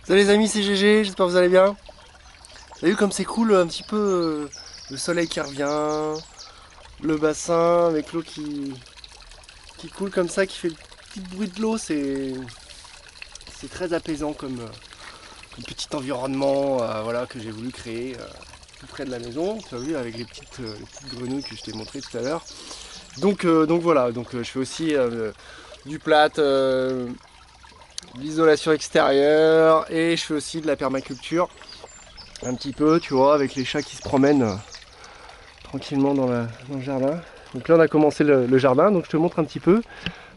Salut les amis, c'est GG, j'espère que vous allez bien. Vous avez vu comme c'est cool un petit peu le soleil qui revient, le bassin avec l'eau qui coule comme ça, qui fait le petit bruit de l'eau, c'est très apaisant comme petit environnement voilà, que j'ai voulu créer tout près de la maison. Tu as vu avec les petites grenouilles que je t'ai montré tout à l'heure. Donc voilà, je fais aussi du plat, de l'isolation extérieure et je fais aussi de la permaculture. Un petit peu, tu vois, avec les chats qui se promènent tranquillement dans le jardin. Donc là, on a commencé le jardin, donc je te montre un petit peu.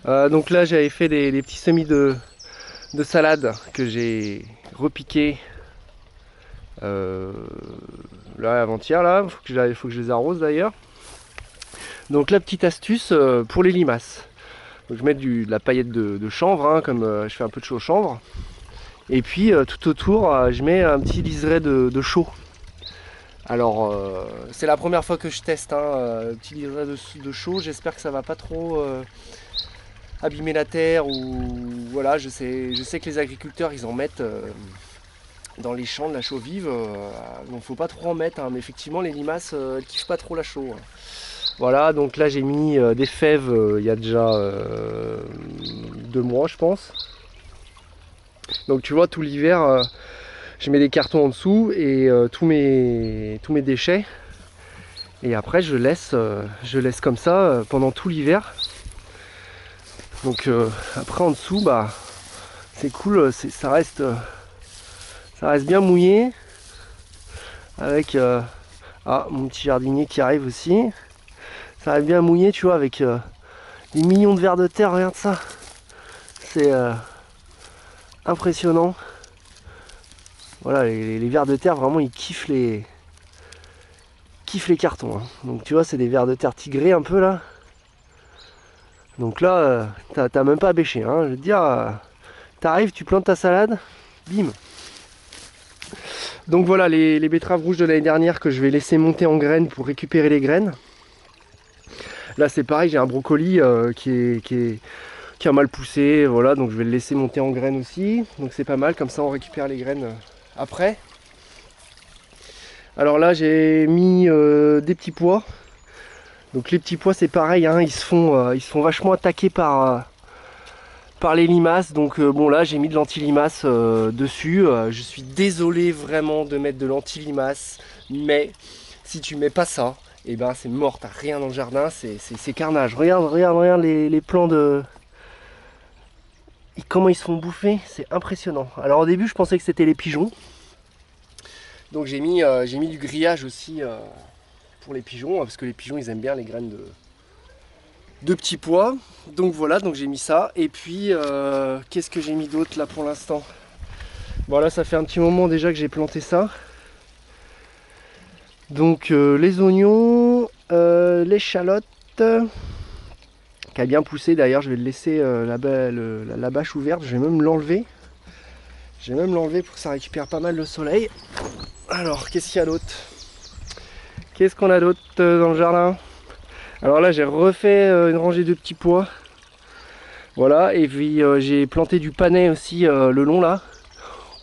Donc là, j'avais fait des petits semis de salade que j'ai repiqué là avant-hier. Là, faut que je les arrose d'ailleurs. Donc la petite astuce pour les limaces. Donc, je mets de la paillette de chanvre, hein, comme je fais un peu de chaux au chanvre. Et puis tout autour, je mets un petit liseré de chaux. Alors, c'est la première fois que je teste, hein, petit livret de chaux. J'espère que ça va pas trop abîmer la terre ou voilà. Je sais que les agriculteurs ils en mettent dans les champs de la chaux vive, donc faut pas trop en mettre. Hein, mais effectivement, les limaces elles kiffent pas trop la chaux. Hein. Voilà, donc là j'ai mis des fèves il y a déjà 2 mois, je pense. Donc tu vois, tout l'hiver, je mets des cartons en dessous et tous mes déchets. Et après je laisse comme ça pendant tout l'hiver. Donc après en dessous bah c'est cool, ça reste bien mouillé. Avec mon petit jardinier qui arrive aussi. Ça reste bien mouillé tu vois avec des millions de vers de terre, regarde ça. C'est impressionnant. Voilà, les vers de terre vraiment ils kiffent les cartons. Hein. Donc tu vois c'est des vers de terre tigrés un peu là. Donc là, t'as même pas à bêcher. Hein. Je veux te dire, t'arrives, tu plantes ta salade, bim. Donc voilà, les betteraves rouges de l'année dernière que je vais laisser monter en graines pour récupérer les graines. Là c'est pareil, j'ai un brocoli qui a mal poussé, voilà, donc je vais le laisser monter en graines aussi. Donc c'est pas mal, comme ça on récupère les graines après. Alors là j'ai mis des petits pois. Donc les petits pois c'est pareil, hein, ils se font vachement attaquer par les limaces. Donc bon là j'ai mis de l'anti-limace dessus. Je suis désolé vraiment de mettre de l'anti-limace, mais si tu mets pas ça, et ben c'est mort, t'as rien dans le jardin, c'est carnage. Regarde les plants de. Et comment ils se font bouffer, c'est impressionnant. Alors au début je pensais que c'était les pigeons. Donc j'ai mis du grillage aussi pour les pigeons, parce que les pigeons ils aiment bien les graines de petits pois. Donc voilà, donc j'ai mis ça. Et puis qu'est-ce que j'ai mis d'autre là pour l'instant? Bon là ça fait un petit moment déjà que j'ai planté ça. Donc les oignons, l'échalote qui a bien poussé d'ailleurs, je vais le laisser la bâche ouverte, je vais même l'enlever. Je vais même l'enlever pour que ça récupère pas mal le soleil. Alors qu'est-ce qu'il y a d'autre? Qu'est-ce qu'on a d'autre dans le jardin? Alors là j'ai refait une rangée de petits pois. Voilà, et puis j'ai planté du panais aussi le long là.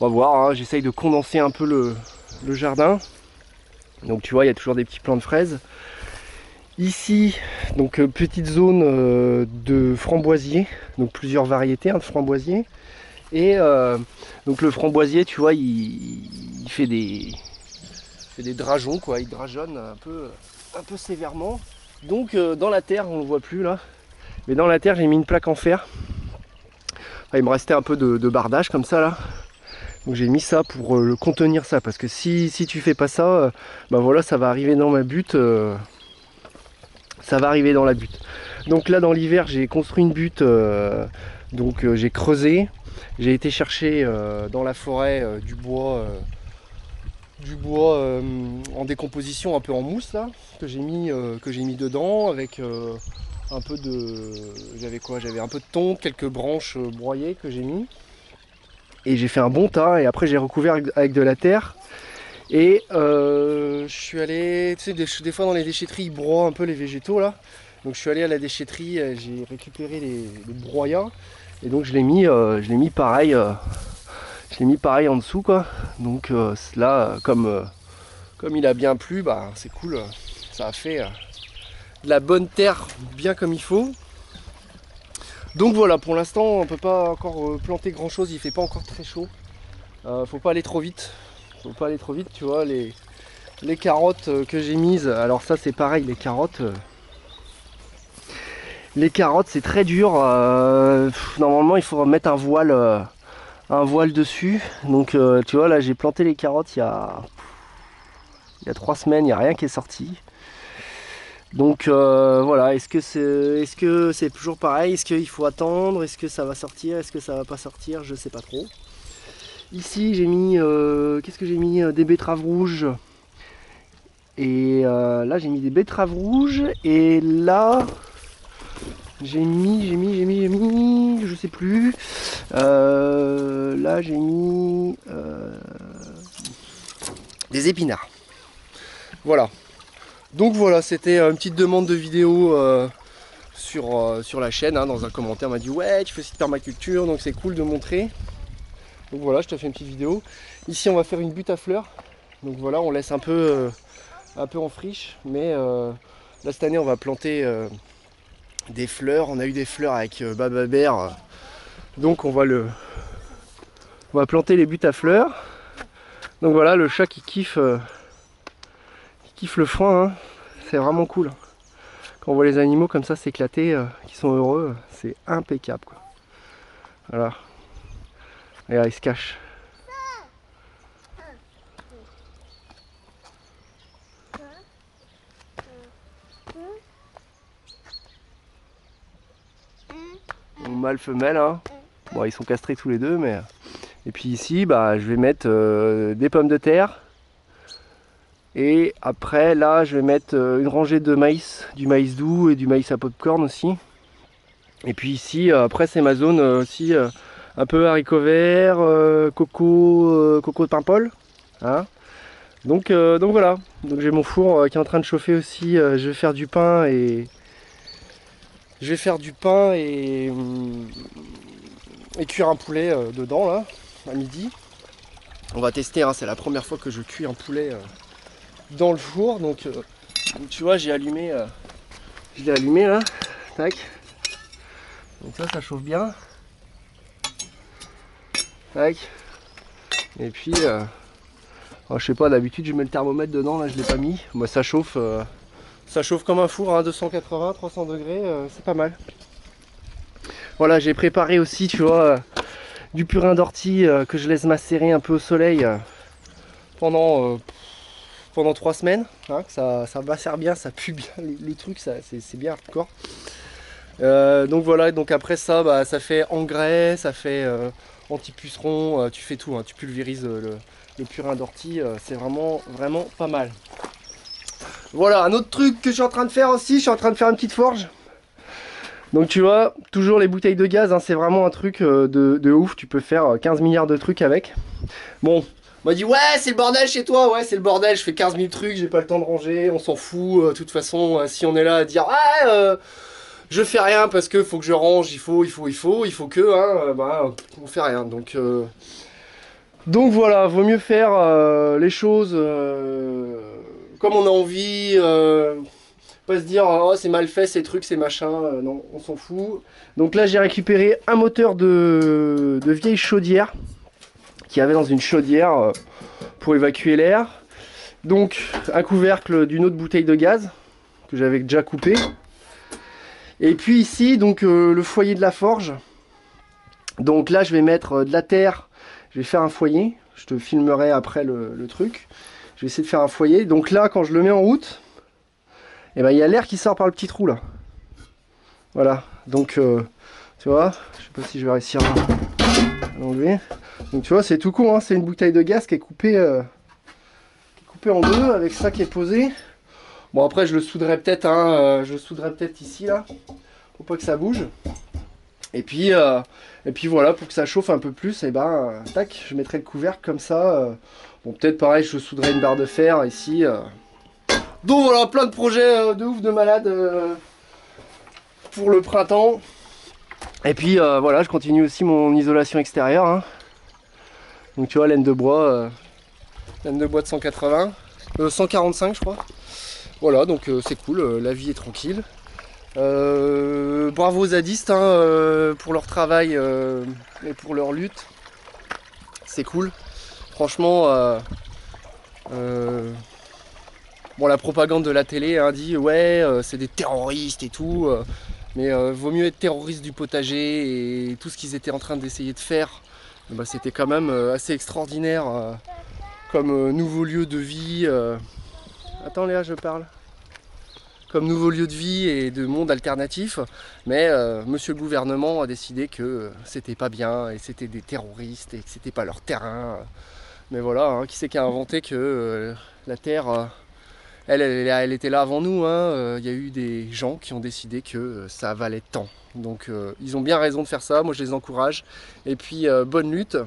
On va voir, hein, j'essaye de condenser un peu le jardin. Donc tu vois, il y a toujours des petits plants de fraises. Ici, donc petite zone de framboisier, donc plusieurs variétés hein, de framboisier. Et donc le framboisier, tu vois, il fait des drageons, quoi, il drageonne un peu sévèrement. Donc dans la terre, on ne le voit plus là, mais dans la terre j'ai mis une plaque en fer. Enfin, il me restait un peu de bardage comme ça là. Donc j'ai mis ça pour le contenir ça, parce que si tu fais pas ça, bah voilà, ça va arriver dans ma butte. Ça va arriver dans la butte. Donc là dans l'hiver j'ai construit une butte, donc j'ai creusé. J'ai été chercher dans la forêt du bois en décomposition, un peu en mousse là, que j'ai mis dedans avec un peu de. J'avais quoi? J'avais un peu de tonte, quelques branches broyées que j'ai mis. Et j'ai fait un bon tas et après j'ai recouvert avec de la terre. Et je suis allé, tu sais, des fois dans les déchetteries ils broient un peu les végétaux là. Donc je suis allé à la déchetterie, j'ai récupéré le broyat. Et donc je l'ai mis pareil. Je l'ai mis pareil en dessous quoi. Donc là, comme il a bien plu, bah c'est cool. Ça a fait de la bonne terre bien comme il faut. Donc voilà, pour l'instant on peut pas encore planter grand chose, il fait pas encore très chaud. Faut pas aller trop vite. Faut pas aller trop vite, tu vois, les carottes que j'ai mises. Alors ça c'est pareil, les carottes. Les carottes c'est très dur. Normalement il faut mettre un voile dessus. Donc tu vois là j'ai planté les carottes il y a 3 semaines, il n'y a rien qui est sorti. Donc voilà, est-ce que c'est toujours pareil? Est-ce qu'il faut attendre? Est-ce que ça va sortir? Est-ce que ça va pas sortir? Je sais pas trop. Ici j'ai mis qu'est-ce que j'ai mis? Des betteraves rouges. Et là j'ai mis des betteraves rouges. Et là j'ai mis, je sais plus. Là j'ai mis des épinards. Voilà. Donc voilà, c'était une petite demande de vidéo sur la chaîne. Dans un commentaire, on m'a dit ouais, tu fais site permaculture, donc c'est cool de montrer. Donc voilà, je te fais une petite vidéo. Ici, on va faire une butte à fleurs. Donc voilà, on laisse un peu en friche. Mais là, cette année, on va planter des fleurs. On a eu des fleurs avec Bababère. Donc on va planter les buttes à fleurs. Donc voilà, le chat qui kiffe le foin, hein. C'est vraiment cool. Quand on voit les animaux comme ça s'éclater, qui sont heureux, c'est impeccable quoi. Voilà. Regarde, il se cache. Donc, mâle femelle, hein. Bon, ils sont castrés tous les deux, mais. Et puis ici, bah, je vais mettre des pommes de terre. Et après, là, je vais mettre une rangée de maïs, du maïs doux et du maïs à popcorn aussi. Et puis ici, après, c'est ma zone aussi un peu haricots verts, coco de Paimpol. Hein. Donc voilà. Donc j'ai mon four qui est en train de chauffer aussi. Je vais faire du pain et cuire un poulet dedans là, à midi. On va tester, hein, c'est la première fois que je cuis un poulet dans le four. Donc tu vois, je l'ai allumé là. Tac. Donc ça chauffe bien. Tac. Et puis je sais pas, d'habitude je mets le thermomètre dedans, là je l'ai pas mis. Moi ça chauffe comme un four, hein, 280, 300 degrés, c'est pas mal. Voilà, j'ai préparé aussi, tu vois, du purin d'ortie que je laisse macérer un peu au soleil pendant 3 semaines. Hein, que ça macère bien, ça pue bien le truc, c'est bien hardcore. Donc voilà, donc après ça, bah, ça fait engrais, ça fait anti-puceron, tu fais tout, hein, tu pulvérises le purin d'ortie, c'est vraiment pas mal. Voilà, un autre truc que je suis en train de faire aussi, je suis en train de faire une petite forge. Donc tu vois, toujours les bouteilles de gaz, hein, c'est vraiment un truc de ouf, tu peux faire 15 milliards de trucs avec. Bon, on m'a dit ouais c'est le bordel chez toi, ouais c'est le bordel, je fais 15 000 trucs, j'ai pas le temps de ranger, on s'en fout, de toute façon si on est là à dire ouais je fais rien parce que faut que je range, il faut que, hein, bah on fait rien. Donc voilà, vaut mieux faire les choses comme on a envie, pas se dire oh c'est mal fait ces trucs, ces machins, non, on s'en fout. Donc là j'ai récupéré un moteur de vieille chaudière qu'il y avait dans une chaudière pour évacuer l'air. Donc un couvercle d'une autre bouteille de gaz que j'avais déjà coupé. Et puis ici donc le foyer de la forge. Donc là je vais mettre de la terre, je vais faire un foyer, je te filmerai après le truc. Je vais essayer de faire un foyer. Donc là quand je le mets en route, et ben il y a l'air qui sort par le petit trou là. Voilà, donc tu vois, je sais pas si je vais réussir à l'enlever. Donc tu vois, c'est tout con, hein, c'est une bouteille de gaz qui est coupée en deux avec ça qui est posé. Bon après je le souderai peut-être, hein, ici là, pour pas que ça bouge. Et puis voilà, pour que ça chauffe un peu plus, et ben tac, je mettrai le couvercle comme ça. Bon peut-être pareil, je souderai une barre de fer ici. Donc voilà, plein de projets de ouf, de malade pour le printemps. Et puis voilà, je continue aussi mon isolation extérieure. Hein. Donc tu vois, laine de bois de 180, 145 je crois. Voilà, donc c'est cool, la vie est tranquille. Bravo aux zadistes hein, pour leur travail et pour leur lutte. C'est cool. Franchement, bon, la propagande de la télé hein, dit ouais, c'est des terroristes et tout. Mais vaut mieux être terroriste du potager et tout ce qu'ils étaient en train d'essayer de faire. Bah, c'était quand même assez extraordinaire comme nouveau lieu de vie. Attends Léa, je parle. Comme nouveau lieu de vie et de monde alternatif. Mais monsieur le gouvernement a décidé que c'était pas bien et c'était des terroristes et que c'était pas leur terrain. Mais voilà, hein, qui c'est qui a inventé que la terre... Elle était là avant nous, hein. Y a eu des gens qui ont décidé que ça valait tant. Donc ils ont bien raison de faire ça, moi je les encourage. Et puis bonne lutte,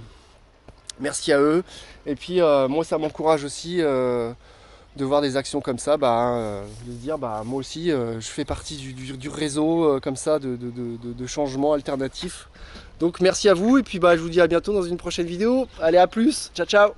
merci à eux. Et puis moi ça m'encourage aussi de voir des actions comme ça, de se dire moi aussi je fais partie du réseau comme ça de changements alternatifs. Donc merci à vous et puis je vous dis à bientôt dans une prochaine vidéo. Allez à plus, ciao ciao.